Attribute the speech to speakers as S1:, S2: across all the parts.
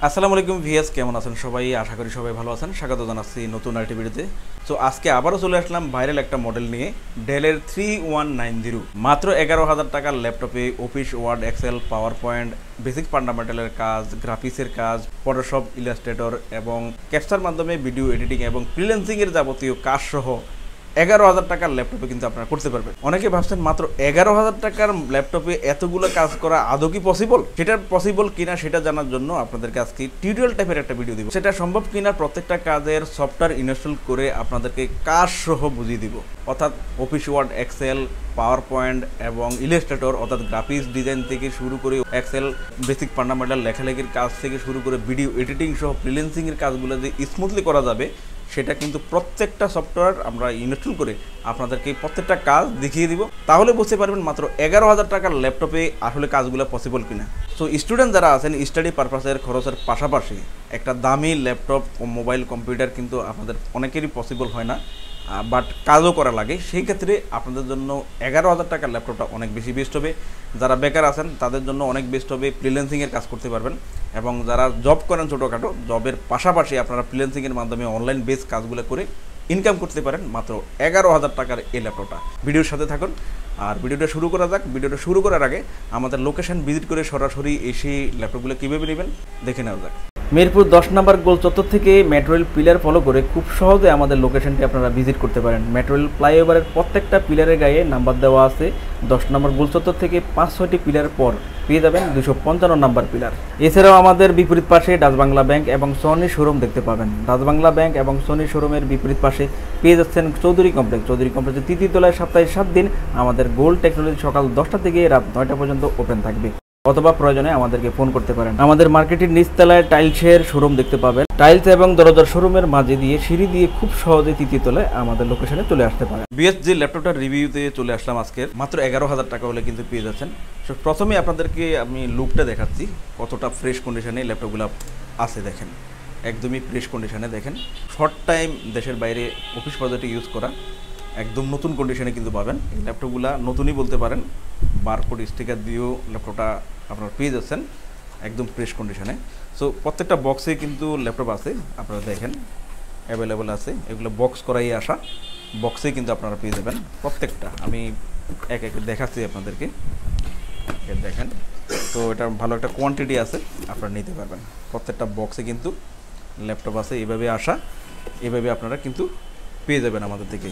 S1: আসসালামু আলাইকুম ভিএস, কেমন আছেন সবাই? আশা করি সবাই ভালো আছেন। স্বাগত জানাচ্ছি নতুন আরেকটি ভিডিওতে। তো আজকে আবারও চলে আসলাম ভাইরাল একটা মডেল নিয়ে, ডেলের 3190। মাত্র 11,000 টাকার ল্যাপটপে Office, Word, Excel, PowerPoint, basic ফান্ডামেন্টালের কাজ, গ্রাফিক্সের কাজ, ফটোশপ, ইলাস্ট্রেটর এবং ক্যাপচার মাধ্যমে ভিডিও এডিটিং এবং ফ্রিল্যান্সিংয়ের যাবতীয় কাজ সহ 11,000 টাকার ল্যাপটপে কিন্তু আপনারা করতে পারবেন। অনেকে ভাবছেন মাত্র 11,000 টাকার ল্যাপটপে এতগুলো কাজ করা আদৌ কি পসিবল? সেটা পসিবল কিনা সেটা জানার জন্য আপনাদেরকে আজকে টিউটোরিয়াল টাইপের একটা ভিডিও দিব। সেটা সম্ভব কিনা প্রত্যেকটা কাজের সফটওয়্যার ইনস্টল করে আপনাদেরকে কাজ সহ বুঝিয়ে দিব। অর্থাৎ office, Word, Excel, PowerPoint এবং ইলাস্ট্রেটর অর্থাৎ গ্রাফিক্স ডিজাইন থেকে শুরু করে এক্সেল বেসিক ফান্ডামেন্টাল লেখালেখির কাজ থেকে শুরু করে ভিডিও এডিটিং সহ ফ্রিল্যান্সিংয়ের কাজগুলো যে স্মুথলি করা যাবে সেটা কিন্তু প্রত্যেকটা সফটওয়্যার আমরা ইনস্টল করে আপনাদেরকে প্রত্যেকটা কাজ দেখিয়ে দিব। তাহলে বুঝতে পারবেন মাত্র 11,000 টাকার ল্যাপটপে আসলে কাজগুলো পসিবল কিনা। সো স্টুডেন্ট যারা আছেন, স্টাডি পারপাসের খরচের পাশাপাশি একটা দামি ল্যাপটপ ও মোবাইল কম্পিউটার কিন্তু আপনাদের অনেকেরই পসিবল হয় না, বাট কাজও করা লাগে। সেই ক্ষেত্রে আপনাদের জন্য 11,000 টাকার ল্যাপটপটা অনেক বেশি বেস্ট হবে। যারা বেকার আছেন তাদের জন্য অনেক বেস্ট হবে, ফ্রিল্যান্সিংয়ের কাজ করতে পারবেন। এবং যারা জব করেন ছোটোখাটো, জবের পাশাপাশি আপনারা ফ্রিল্যান্সিংয়ের মাধ্যমে অনলাইন বেস কাজগুলো করে ইনকাম করতে পারেন মাত্র 11,000 টাকার এই ল্যাপটপটা। ভিডিওর সাথে থাকুন আর ভিডিওটা শুরু করা যাক। ভিডিওটা শুরু করার আগে আমাদের লোকেশন ভিজিট করে সরাসরি এসে ল্যাপটপগুলো কীভাবে নেবেন দেখে নেওয়া যাক। মিরপুর 10 নম্বর গোল চত্বর থেকে মেট্রো রেল পিলার ফলো করে খুব সহজে আমাদের লোকেশনটি আপনারা ভিজিট করতে পারেন। মেট্রো রেল ফ্লাইওভারের প্রত্যেকটা পিলারের গায়ে নাম্বার দেওয়া আছে। 10 নম্বর গোল চত্বর থেকে 5-6টি পিলার পর পেয়ে যাবেন 255 নম্বর পিলার। এছাড়াও আমাদের বিপরীত পাশে ডাচ বাংলা ব্যাংক এবং সনি শোরুম দেখতে পাবেন। ডাচ বাংলা ব্যাংক এবং সনি শোরুমের বিপরীত পাশে পেয়ে যাচ্ছেন চৌধুরী কমপ্লেক্স। চৌধুরী কমপ্লেক্সের 3য় তলায় সপ্তাহে 7 দিন আমাদের গোল্ড টেকনোলজি সকাল 10টা থেকে রাত 9টা পর্যন্ত ওপেন থাকবে, অথবা প্রয়োজনে আমাদেরকে ফোন করতে পারেন। আমাদের মার্কেটের নিচতলায় টাইলসের শোরুম দেখতে পাবেন। টাইলস এবং দরজার শোরুমের মাঝে দিয়ে সিঁড়ি দিয়ে খুব সহজে 3য় তলায় আমাদের লোকেশনে চলে আসতে পারেন। বিএসজি ল্যাপটপটার রিভিউতে চলে আসলাম আজকের। মাত্র 11,000 টাকা হলে কিন্তু পেয়ে যাচ্ছেন। সো প্রথমে আপনাদেরকে আমি লুকটা দেখাচ্ছি কতটা ফ্রেশ কন্ডিশনে ল্যাপটপগুলো আছে। দেখেন একদমই ফ্রেশ কন্ডিশনে। দেখেন শর্ট টাইম দেশের বাইরে অফিস প্রজেক্টে ইউজ করা একদম নতুন কন্ডিশনে কিন্তু পাবেন। এই ল্যাপটপগুলো নতুনই বলতে পারেন, বারকোড স্টিকার দিয়েও ল্যাপটপটা আপনারা পেয়ে যাচ্ছেন একদম ফ্রেশ কন্ডিশনে। সো প্রত্যেকটা বক্সে কিন্তু ল্যাপটপ আছে, আপনারা দেখেন অ্যাভেলেবেল আছে। এগুলো বক্স করাই আসা, বক্সেই কিন্তু আপনারা পেয়ে যাবেন প্রত্যেকটা। আমি এক এক দেখাচ্ছি আপনাদেরকে, দেখেন। তো এটা ভালো একটা কোয়ান্টিটি আছে, আপনারা নিতে পারবেন। প্রত্যেকটা বক্সে কিন্তু ল্যাপটপ আছে, এইভাবে আসা, এইভাবে আপনারা কিন্তু পেয়ে যাবেন আমাদের থেকে।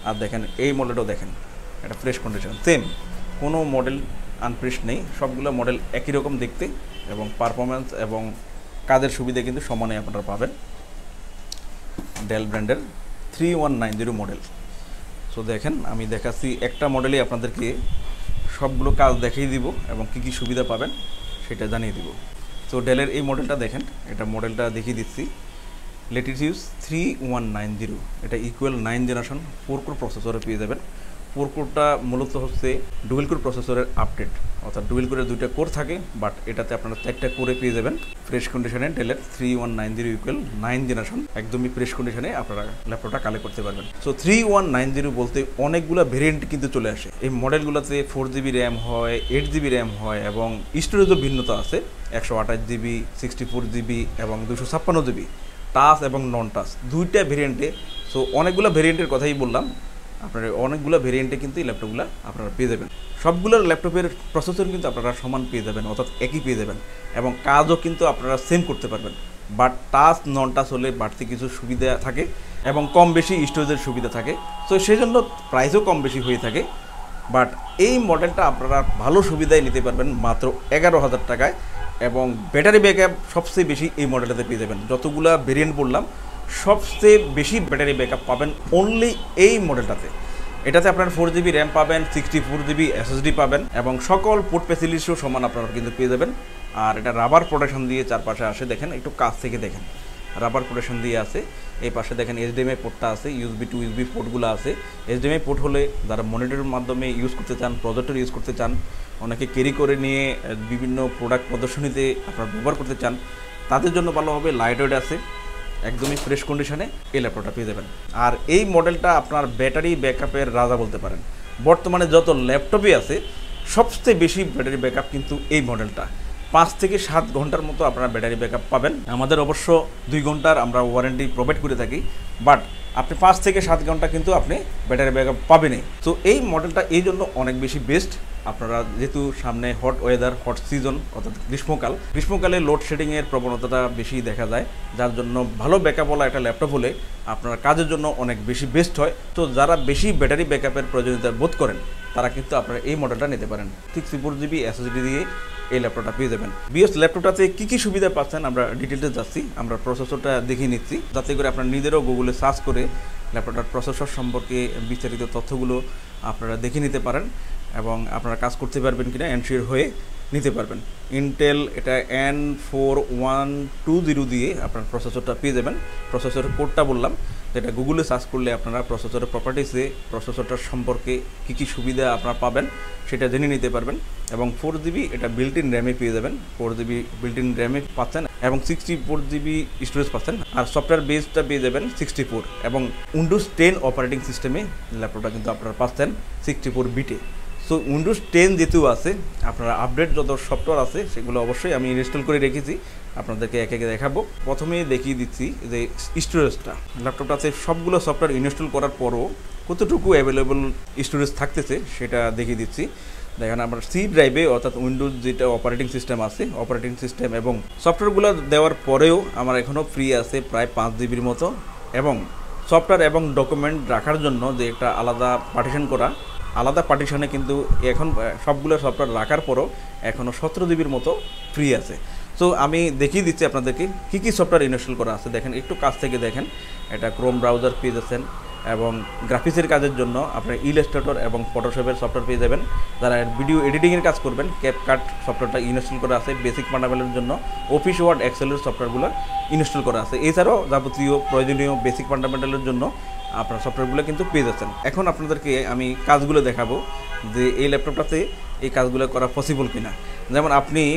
S1: আর দেখেন এই মডেলটাও দেখেন, এটা ফ্রেশ কন্ডিশন, সেম, কোনো মডেল আনফ্রেশ নেই। সবগুলো মডেল একই রকম দেখতে এবং পারফরমেন্স এবং কাজের সুবিধা কিন্তু সমানে আপনারা পাবেন। ডেল ব্র্যান্ডের 3190 মডেল। সো দেখেন আমি দেখাচ্ছি একটা মডেলই আপনাদেরকে সবগুলো কাজ দেখিয়ে দিব এবং কী কী সুবিধা পাবেন সেটা জানিয়ে দিব। সো ডেলের এই মডেলটা দেখেন, এটা মডেলটা দেখিয়ে দিচ্ছি। লেটিটিউড 3190, এটা ইকুয়াল 9 জেনারেশন 4 কোর প্রসেসরে পেয়ে যাবেন। 4 কোরটা মূলত হচ্ছে ডুয়েল কোর প্রসেসরের আপডেট, অর্থাৎ ডুয়েল কোরের 2টা কোর থাকে, বাট এটাতে আপনারা 4টা কোরে পেয়ে যাবেন। ফ্রেশ কন্ডিশনে ডেলের 3190 ইকুয়াল 9 জেনারেশন একদমই ফ্রেশ কন্ডিশনে আপনারা ল্যাপটপটা কালেক্ট করতে পারবেন। সো 3190 বলতে অনেকগুলো ভেরিয়েন্ট কিন্তু চলে আসে। এই মডেলগুলোতে 4GB র্যাম হয়, 8GB র্যাম হয় এবং স্টোরেজও ভিন্নতা আছে, 128GB, 64GB এবং 256GB, টাচ এবং নন টাচ 2টা ভেরিয়েন্টে। সো অনেকগুলো ভেরিয়েন্টের কথাই বললাম, আপনারা অনেকগুলো ভেরিয়েন্টে কিন্তু এই ল্যাপটপগুলো আপনারা পেয়ে যাবেন। সবগুলোর ল্যাপটপের প্রসেসর কিন্তু আপনারা সমান পেয়ে যাবেন, অর্থাৎ একই পেয়ে যাবেন এবং কাজও কিন্তু আপনারা সেম করতে পারবেন। বাট টাচ নন টাচ হলে বাড়তি কিছু সুবিধা থাকে এবং কম বেশি স্টোরেজের সুবিধা থাকে। সো সেই জন্য প্রাইসও কম বেশি হয়ে থাকে। বাট এই মডেলটা আপনারা ভালো সুবিধায় নিতে পারবেন মাত্র 11,000 টাকায় এবং ব্যাটারি ব্যাকআপ সবচেয়ে বেশি এই মডেলটাতে পেয়ে যাবেন। যতগুলো ভেরিয়েন্ট বললাম সবচেয়ে বেশি ব্যাটারি ব্যাকআপ পাবেন অনলি এই মডেলটাতে। এটাতে আপনার 4GB র্যাম পাবেন, 64GB SSD পাবেন এবং সকল পোর্ট ফ্যাসিলিটিসও সমান আপনারা কিন্তু পেয়ে যাবেন। আর এটা রাবার প্রোটেকশন দিয়ে চারপাশে আসে, দেখেন একটু কাছ থেকে দেখেন, রাবার প্রোটেকশন দিয়ে আছে। এই পাশে দেখেন HDMI পোর্টটা আছে, USB টু USB পোর্টগুলো আছে। HDMI পোর্ট হলে যারা মনিটরের মাধ্যমে ইউজ করতে চান, প্রজেক্টর ইউজ করতে চান, অনেকে ক্যারি করে নিয়ে বিভিন্ন প্রোডাক্ট প্রদর্শনীতে আপনারা ব্যবহার করতে চান, তাদের জন্য ভালো হবে। লাইট ওয়েট আছে, একদমই ফ্রেশ কন্ডিশনে এই ল্যাপটপটা পেয়ে যাবেন। আর এই মডেলটা আপনার ব্যাটারি ব্যাকআপের রাজা বলতে পারেন। বর্তমানে যত ল্যাপটপই আছে সবচেয়ে বেশি ব্যাটারি ব্যাকআপ কিন্তু এই মডেলটা। 5 থেকে 7 ঘন্টার মতো আপনারা ব্যাটারি ব্যাকআপ পাবেন। আমাদের অবশ্য 2 ঘন্টার আমরা ওয়ারেন্টি প্রোভাইড করে থাকি, বাট আপনি 5 থেকে 7 ঘন্টা কিন্তু আপনি ব্যাটারি ব্যাকআপ পাবেনই। তো এই মডেলটা এই জন্য অনেক বেশি বেস্ট। আপনারা যেহেতু সামনে হট ওয়েদার, হট সিজন অর্থাৎ গ্রীষ্মকালে লোডশেডিংয়ের প্রবণতাটা বেশি দেখা যায়, যার জন্য ভালো ব্যাকআপওয়ালা একটা ল্যাপটপ হলে আপনার কাজের জন্য অনেক বেশি বেস্ট হয়। তো যারা বেশি ব্যাটারি ব্যাকআপের প্রয়োজনীয়তা বোধ করেন তারা কিন্তু আপনারা এই মডেলটা নিতে পারেন। 64 GB SSD দিয়ে এই ল্যাপটপটা পেয়ে যাবেন। বিএস ল্যাপটপটাতে কী সুবিধা পাচ্ছেন আমরা ডিটেলসে যাচ্ছি, আমরা প্রসেসরটা দেখিয়ে নিচ্ছি, যাতে করে আপনারা নিজেরাও গুগলে সার্চ করে ল্যাপটপটার প্রসেসর সম্পর্কে বিস্তারিত তথ্যগুলো আপনারা দেখে নিতে পারেন এবং আপনারা কাজ করতে পারবেন কিনা এনশিওর হয়ে নিতে পারবেন। ইন্টেল এটা N4120 দিয়ে আপনার প্রসেসরটা পেয়ে যাবেন। প্রসেসরের কোডটা বললাম, যেটা গুগলে সার্চ করলে আপনারা প্রসেসরের প্রপার্টিসে প্রসেসরটার সম্পর্কে কী সুবিধা আপনারা পাবেন সেটা জেনে নিতে পারবেন। এবং 4 GB এটা বিল্ট ইন র্যামে পেয়ে যাবেন, 4 GB বিল্ট ইন র্যামে পাচ্ছেন এবং 64 GB স্টোরেজ পাচ্ছেন। আর সফটওয়্যার বেসটা পেয়ে যাবেন 64 এবং উইন্ডোজ 10 অপারেটিং সিস্টেমে ল্যাপটপটা কিন্তু আপনারা পাচ্ছেন 64 বিটে। সো উইন্ডোজ 10 যেহেতু আছে, আপনারা আপডেট যত সফটওয়্যার আছে সেগুলো অবশ্যই আমি ইনস্টল করে রেখেছি, আপনাদেরকে একে একে দেখাবো। প্রথমেই দেখিয়ে দিচ্ছি যে স্টোরেজটা, ল্যাপটপটাতে সবগুলো সফটওয়্যার ইনস্টল করার পরও কতটুকু অ্যাভেলেবল স্টোরেজ থাকতেছে সেটা দেখিয়ে দিচ্ছি। দেখেন আমরা সি ড্রাইভে অর্থাৎ উইন্ডোজ যেটা অপারেটিং সিস্টেম আছে, অপারেটিং সিস্টেম এবং সফটওয়্যারগুলো দেওয়ার পরেও আমার এখনও ফ্রি আছে প্রায় 5 GBর মতো। এবং সফটওয়্যার এবং ডকুমেন্ট রাখার জন্য যে একটা আলাদা পার্টিশন করা, আলাদা পার্টিশনে কিন্তু এখন সবগুলো সফটওয়্যার রাখার পরও এখনও 17 GBর মতো ফ্রি আছে। সো আমি দেখিয়ে দিচ্ছি আপনাদেরকে কী সফটওয়্যার ইনস্টল করা আছে। দেখেন একটু কাছ থেকে দেখেন, এটা ক্রোম ব্রাউজার পেয়ে যাচ্ছেন এবং গ্রাফিক্সের কাজের জন্য আপনার ইলাস্ট্রেটর এবং ফটোশপের সফটওয়্যার পেয়ে যাবেন। যারা ভিডিও এডিটিংয়ের কাজ করবেন ক্যাপকাট সফটওয়্যারটা ইনস্টল করা আছে। বেসিক ফান্ডামেন্টালের জন্য অফিস ওয়ার্ড এক্সেলের সফটওয়্যারগুলো ইনস্টল করা আছে। এছাড়াও যাবতীয় প্রয়োজনীয় বেসিক ফান্ডামেন্টালের জন্য আপনার সফটওয়্যারগুলো কিন্তু পেয়ে যাচ্ছেন। এখন আপনাদেরকে আমি কাজগুলো দেখাবো যে এই ল্যাপটপটাতে এই কাজগুলো করা পসিবল কিনা। যেমন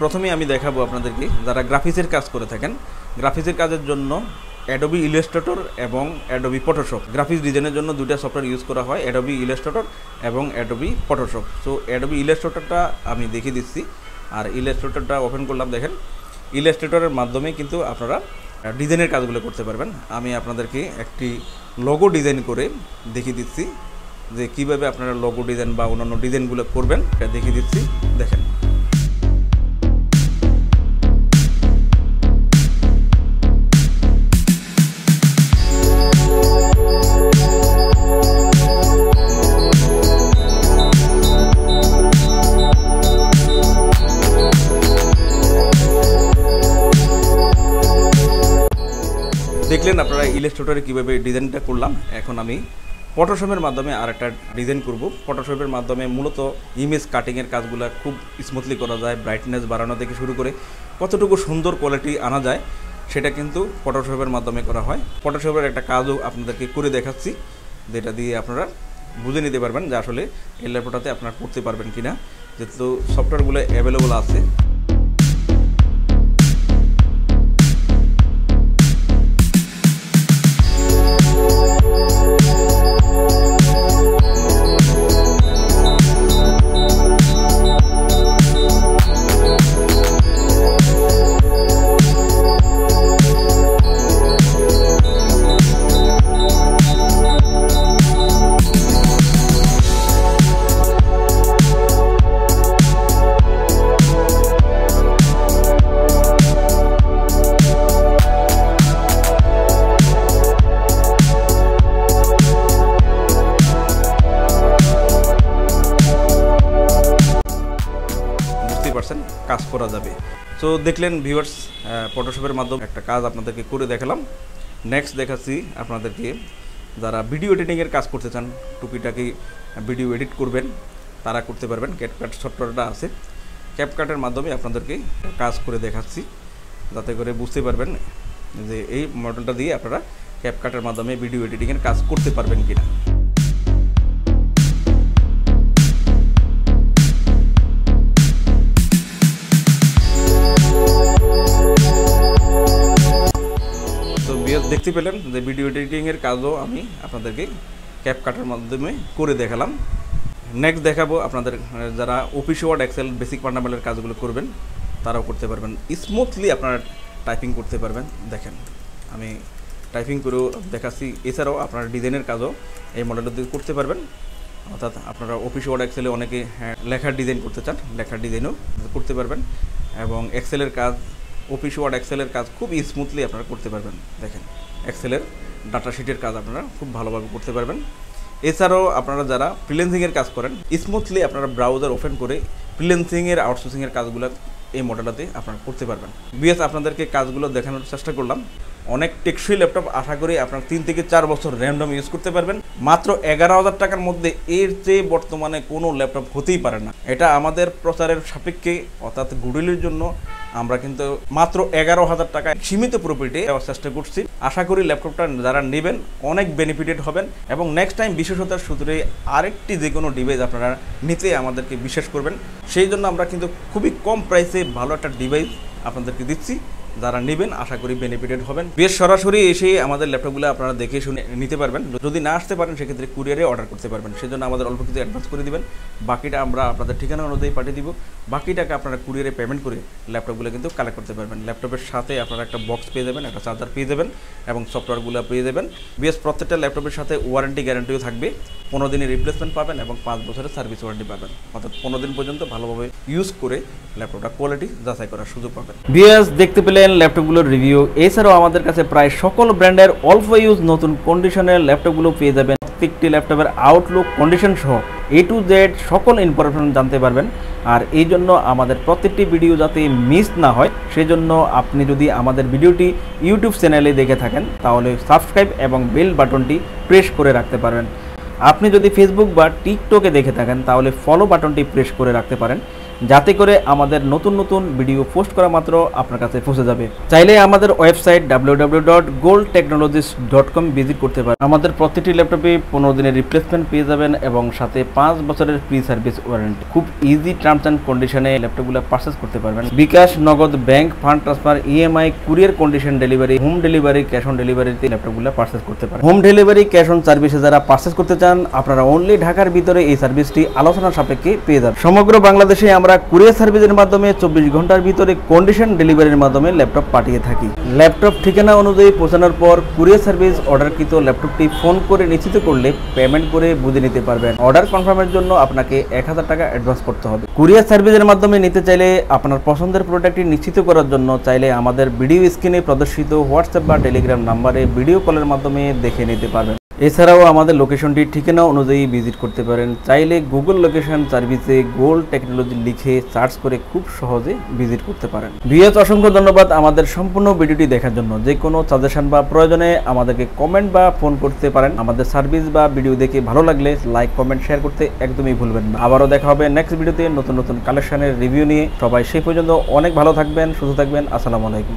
S1: প্রথমেই আমি দেখাবো আপনাদেরকে যারা গ্রাফিক্সের কাজ করে থাকেন, গ্রাফিক্সের কাজের জন্য অ্যাডোবি ইলাস্ট্রেটর এবং অ্যাডোবি ফটোশপ, গ্রাফিক্স ডিজাইনের জন্য দুইটা সফটওয়্যার ইউজ করা হয়, অ্যাডোবি ইলাস্ট্রেটর এবং অ্যাডোবি ফটোশপ। সো অ্যাডোবি ইলাস্ট্রেটরটা আমি দেখিয়ে দিচ্ছি, আর ইলাস্ট্রেটরটা ওপেন করলাম। দেখেন ইলাস্ট্রেটরের মাধ্যমে কিন্তু আপনারা ডিজাইনের কাজগুলো করতে পারবেন। আমি আপনাদেরকে একটি লোগো ডিজাইন করে দেখিয়ে দিচ্ছি যে কীভাবে আপনারা লোগো ডিজাইন বা অন্যান্য ডিজাইনগুলো করবেন, এটা দেখিয়ে দিচ্ছি। দেখেন দেখলেন আপনারা ইলাস্ট্রেটরে কীভাবে ডিজাইনটা করলাম। এখন আমি ফটোশপের মাধ্যমে আরেকটা ডিজাইন করব। ফটোশপের মাধ্যমে মূলত ইমেজ কাটিংয়ের কাজগুলো খুব স্মুথলি করা যায়, ব্রাইটনেস বাড়ানো থেকে শুরু করে কতটুকু সুন্দর কোয়ালিটি আনা যায় সেটা কিন্তু ফটোশপের মাধ্যমে করা হয়। ফটোশপের একটা কাজও আপনাদেরকে করে দেখাচ্ছি, যেটা দিয়ে আপনারা বুঝে নিতে পারবেন যে আসলে এই ল্যাপটপটাতে আপনারা করতে পারবেন কিনা, যেহেতু সফটওয়্যারগুলো অ্যাভেলেবল আছে। কাজ করা যাবে। সো দেখলেন ভিউয়ার্স, ফটোশপের মাধ্যমে একটা কাজ আপনাদেরকে করে দেখালাম। নেক্সট দেখাচ্ছি আপনাদেরকে যারা ভিডিও এডিটিংয়ের কাজ করতে চান, টুকিটাকি ভিডিও এডিট করবেন, তারা করতে পারবেন। ক্যাপকাট সফটওয়্যারটা আছে, ক্যাপকাটের মাধ্যমে আপনাদেরকে কাজ করে দেখাচ্ছি, যাতে করে বুঝতে পারবেন যে এই মডেলটা দিয়ে আপনারা ক্যাপকাটের মাধ্যমে ভিডিও এডিটিংয়ের কাজ করতে পারবেন কিনা। দেখতে পেলেন যে ভিডিও এডিটিংয়ের কাজও আমি আপনাদেরকে ক্যাপকাটের মাধ্যমে করে দেখালাম। নেক্সট দেখাবো আপনাদের যারা অফিস ওয়ার্ড এক্সেল বেসিক ফান্ডামেন্টালের কাজগুলো করবেন, তারাও করতে পারবেন। স্মুথলি আপনারা টাইপিং করতে পারবেন। দেখেন আমি টাইপিং করেও দেখাচ্ছি। এছাড়াও আপনারা ডিজাইনের কাজও এই মডেলটা দিয়ে করতে পারবেন। অর্থাৎ আপনারা অফিস ওয়ার্ড এক্সেলে অনেকে লেখার ডিজাইন করতে চান, লেখার ডিজাইনও করতে পারবেন এবং এক্সেলের কাজ, অফিস ওয়ার্ড এক্সেলের কাজ খুব স্মুথলি আপনারা করতে পারবেন। দেখেন এক্সেলের ডাটা শিটের কাজ আপনারা খুব ভালোভাবে করতে পারবেন। এছাড়াও আপনারা যারা ফ্রিল্যান্সিংয়ের কাজ করেন, স্মুথলি আপনারা ব্রাউজার ওপেন করে ফ্রিল্যান্সিংয়ের আউটসোর্সিংয়ের কাজগুলো এই মডেলটাতে আপনারা করতে পারবেন। বিএস আপনাদেরকে কাজগুলো দেখানোর চেষ্টা করলাম। অনেক টেকসই ল্যাপটপ, আশা করি আপনারা 3 থেকে 4 বছর র্যান্ডম ইউজ করতে পারবেন। মাত্র 11,000 টাকার মধ্যে এর চেয়ে বর্তমানে কোনো ল্যাপটপ হতেই পারে না। এটা আমাদের প্রচারের সাপেক্ষে অর্থাৎ গুডউইলের জন্য আমরা কিন্তু মাত্র 11,000 টাকায় সীমিত প্রফিটে দেওয়ার চেষ্টা করছি। আশা করি ল্যাপটপটা যারা নেবেন অনেক বেনিফিটেড হবেন এবং নেক্সট টাইম বিশেষতার সূত্রে আরেকটি যে কোনো ডিভাইস আপনারা নিতে আমাদেরকে বিশ্বাস করবেন। সেই জন্য আমরা কিন্তু খুবই কম প্রাইসে ভালো একটা ডিভাইস আপনাদেরকে দিচ্ছি। যারা নেবেন আশা করি বেনিফিটেড হবেন। বেশ সরাসরি এসে আমাদের ল্যাপটপগুলো আপনারা দেখে শুনে নিতে পারবেন। যদি না আসতে পারেন সেক্ষেত্রে কুরিয়ারে অর্ডার করতে পারবেন। সেজন্য আমাদের অল্প কিছু অ্যাডভান্স করে দিবেন, বাকিটা আমরা আপনাদের ঠিকানা অনুযায়ী পাঠিয়ে দিব। বাকি টাকা আপনারা কুরিয়ারে পেমেন্ট করে ল্যাপটপগুলো কিন্তু কালেক্ট করতে পারবেন। ল্যাপটপের সাথে আপনারা একটা বক্স পেয়ে যাবেন, একটা চার্জার পেয়ে যাবেন এবং সফটওয়্যারগুলো পেয়ে যাবেন। বেশ প্রত্যেকটা ল্যাপটপের সাথে ওয়ারেন্টি গ্যারান্টিও থাকবে। 15 দিনের রিপ্লেসমেন্ট পাবেন এবং 5 বছরের সার্ভিস ওয়ারেন্টি পাবেন। অর্থাৎ 15 দিন পর্যন্ত ভালোভাবে ইউজ করে ল্যাপটপটা কোয়ালিটি যাচাই করার সুযোগ পাবেন। বিএস দেখতে পেলেন ল্যাপটপগুলোর রিভিউ। এছাড়াও আমাদের কাছে প্রায় সকল ব্র্যান্ডের অল্প ইউজ নতুন কন্ডিশনের ল্যাপটপগুলো পেয়ে যাবেন। প্রত্যেকটি ল্যাপটপের আউটলুক, কন্ডিশন সহ A to Z সকল ইনফরমেশন জানতে পারবেন। আর এই জন্য আমাদের প্রত্যেকটি ভিডিও যাতে মিস না হয় সেজন্য আপনি যদি আমাদের ভিডিওটি ইউটিউব চ্যানেলে দেখে থাকেন তাহলে সাবস্ক্রাইব এবং বেল বাটনটি প্রেস করে রাখতে পারবেন। আপনি যদি ফেসবুক বা টিকটকে দেখে থাকেন তাহলে ফলো বাটনটি প্রেস করে রাখতে পারেন, যাতে করে আমাদের নতুন নতুন ভিডিও পোস্ট করা মাত্র আপনার কাছে পৌঁছে যাবে। চাইলে আমাদের ওয়েবসাইট www.goldtechnologies.com ভিজিট করতে পারেন। আমাদের প্রত্যেকটি ল্যাপটপে 15 দিনের রিপ্লেসমেন্ট পেয়ে যাবেন এবং সাথে 5 বছরের ফ্রি সার্ভিস ওয়ারেন্টি। খুব ইজি টার্মস অ্যান্ড কন্ডিশনে ল্যাপটপগুলো পারচেস করতে পারবেন। বিকাশ, নগদ, bank, fund transfer, EMI, courier condition delivery, home delivery, cash on ডেলিভারিতে ল্যাপটপগুলো পারচেস করতে পারেন। হোম ডেলিভারি, ক্যাশ অন সার্ভিসে যারা পারচেস করতে চান আপনারা অনলি ঢাকার ভিতরে এই সার্ভিসটি আলোচনা সাপেক্ষে পেয়ে যাবেন। সমগ্র বাংলাদেশে আমরা কুরিয়ার সার্ভিসের মাধ্যমে 24 ঘন্টার ভিতরে কন্ডিশন ডেলিভারির মাধ্যমে ল্যাপটপ পাঠিয়ে থাকি। ল্যাপটপ ঠিকানা অনুযায়ী পৌঁছানোর পর কুরিয়ার সার্ভিস অর্ডারকৃত ল্যাপটপটি ফোন করে নিশ্চিত করলে পেমেন্ট করে বুঝে নিতে পারবেন। অর্ডার কনফার্মের জন্য আপনাকে 1000 টাকা অ্যাডভান্স করতে হবে। কুরিয়ার সার্ভিসের মাধ্যমে নিতে চাইলে আপনার পছন্দের প্রোডাক্টটি নিশ্চিত করার জন্য চাইলে আমাদের ভিডিও স্ক্রিনে প্রদর্শিত হোয়াটসঅ্যাপ বা টেলিগ্রাম নাম্বারে ভিডিও কলের মাধ্যমে দেখে নিতে পারবেন। এছাড়াও আমাদের লোকেশনটি ঠিকানা অনুযায়ী ভিজিট করতে পারেন। চাইলে গুগল লোকেশন সার্ভিসে গোল্ড টেকনোলজি লিখে সার্চ করে খুব সহজে ভিজিট করতে পারেন। ভিউয়ার্স অসংখ্য ধন্যবাদ আমাদের সম্পূর্ণ ভিডিওটি দেখার জন্য। যে কোনো সাজেশন বা প্রয়োজনে আমাদেরকে কমেন্ট বা ফোন করতে পারেন। আমাদের সার্ভিস বা ভিডিও দেখে ভালো লাগলে লাইক, কমেন্ট, শেয়ার করতে একদমই ভুলবেন না। আবারও দেখা হবে নেক্সট ভিডিওতে নতুন নতুন কালেকশনের রিভিউ নিয়ে। সবাই সেই পর্যন্ত অনেক ভালো থাকবেন, সুস্থ থাকবেন। আসসালামু আলাইকুম।